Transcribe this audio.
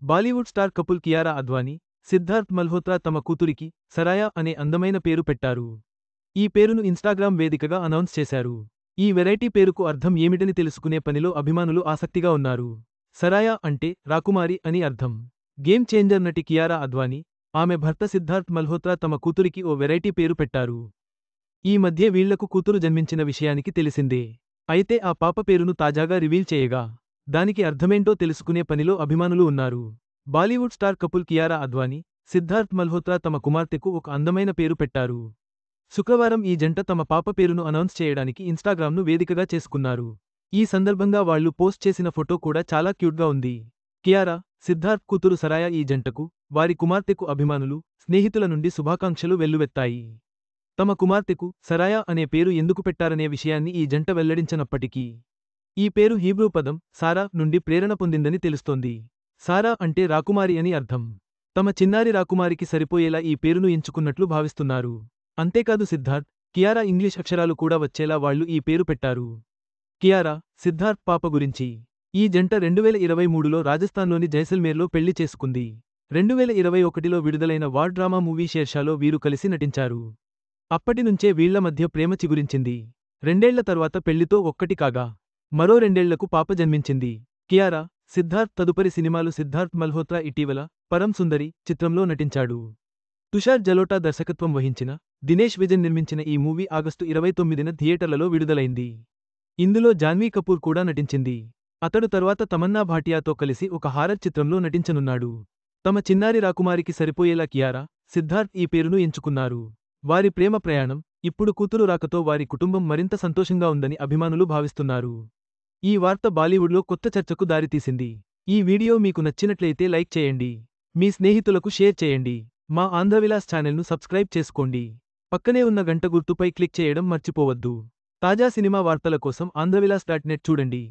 Bollywood star couple Kiara Advani, Siddharth Malhotra తమ కూతురికి సరాయా అనే అందమైన పేరు పెట్టారు. ఈ పేరును ఇన్స్టాగ్రామ్ వేదికగా అనౌన్స్ చేశారు. ఈ వెరైటీ పేరుకు అర్థం ఏమిటని తెలుసుకునే పనిలో అభిమానులు ఆసక్తిగా ఉన్నారు. సరాయా అంటే రాకుమారి అని అర్థం. గేమ్ చేంజర్ నటి కియారా అద్వానీ, ఆమె భర్త సిద్ధార్థ్ మల్హోత్రా తమ కూతురికి ఓ వెరైటీ పేరు పెట్టారు. ఈ మధ్య వీళ్లకు కూతురు జన్మించిన విషయానికి తెలిసిందే. అయితే ఆ పాప పేరును తాజాగా రివీల్ చేయగా, దానికి అర్థమేంటో తెలుసుకునే పనిలో అభిమానులు ఉన్నారు. బాలీవుడ్ స్టార్ కపుల్ కియారా అద్వానీ, సిద్ధార్థ్ మల్హోత్రా తమ కుమార్తెకు ఒక అందమైన పేరు పెట్టారు. శుక్రవారం ఈ జంట తమ పాప పేరును అనౌన్స్ చేయడానికి ఇన్స్టాగ్రామ్ను వేదికగా చేసుకున్నారు. ఈ సందర్భంగా వాళ్లు పోస్ట్ చేసిన ఫోటో కూడా చాలా క్యూట్గా ఉంది. కియారా, సిద్ధార్థ్ కూతురు సరాయా ఈ జంటకు, వారి కుమార్తెకు అభిమానులు, స్నేహితుల నుండి శుభాకాంక్షలు వెల్లువెత్తాయి. తమ కుమార్తెకు సరాయా అనే పేరు ఎందుకు పెట్టారనే విషయాన్ని ఈ జంట వెల్లడించనప్పటికీ, ఈ పేరు హీబ్రూ పదం సారా నుండి ప్రేరణ పొందిందని తెలుస్తోంది. సారా అంటే రాకుమారి అని అర్థం. తమ చిన్నారి రాకుమారికి సరిపోయేలా ఈ పేరును ఎంచుకున్నట్లు భావిస్తున్నారు. అంతేకాదు సిద్ధార్థ్, కియారా ఇంగ్లీష్ అక్షరాలు కూడా వచ్చేలా వాళ్లు ఈ పేరు పెట్టారు. కియారా, సిద్ధార్థ్ పాప గురించి. ఈ జంట 2023లో రాజస్థాన్లోని జైసల్మేర్లో పెళ్లి చేసుకుంది. 2021లో విడుదలైన వార్ డ్రామా మూవీ షేర్షాలో వీరు కలిసి నటించారు. అప్పటినుంచే వీళ్ల మధ్య ప్రేమ చిగురించింది. 2 ఏళ్ల తర్వాత పెళ్లితో ఒక్కటి కాగా, మరో 2 ఏళ్లకు పాప జన్మించింది. కియారా, సిద్ధార్థ్ తదుపరి సినిమాలు సిద్ధార్థ్ మల్హోత్రా ఇటీవల పరమ్ సుందరి చిత్రంలో నటించాడు. తుషార్ జలోటా దర్శకత్వం వహించిన, దినేష్ విజన్ నిర్మించిన ఈ మూవీ ఆగస్టు 29న థియేటర్లలో విడుదలైంది. ఇందులో జాన్వీ కపూర్ కూడా నటించింది. అతడు తర్వాత తమన్నా భాటియాతో కలిసి ఒక హారర్ చిత్రంలో నటించనున్నాడు. తమ చిన్నారి రాకుమారికి సరిపోయేలా కియారా, సిద్ధార్థ్ ఈ పేరును ఎంచుకున్నారు. వారి ప్రేమ ప్రయాణం, ఇప్పుడు కూతురు రాకతో వారి కుటుంబం మరింత సంతోషంగా ఉందని అభిమానులు భావిస్తున్నారు. ఈ వార్త బాలీవుడ్లో కొత్త చర్చకు దారితీసింది. ఈ వీడియో మీకు నచ్చినట్లయితే లైక్ చేయండి. మీ స్నేహితులకు షేర్ చేయండి. మా ఆంధ్రవిలాస్ ఛానల్ను సబ్స్క్రైబ్ చేసుకోండి. పక్కనే ఉన్న గంట గుర్తుపై క్లిక్ చేయడం మర్చిపోవద్దు. తాజా సినిమా వార్తల కోసం ఆంధ్రవిలాస్.net చూడండి.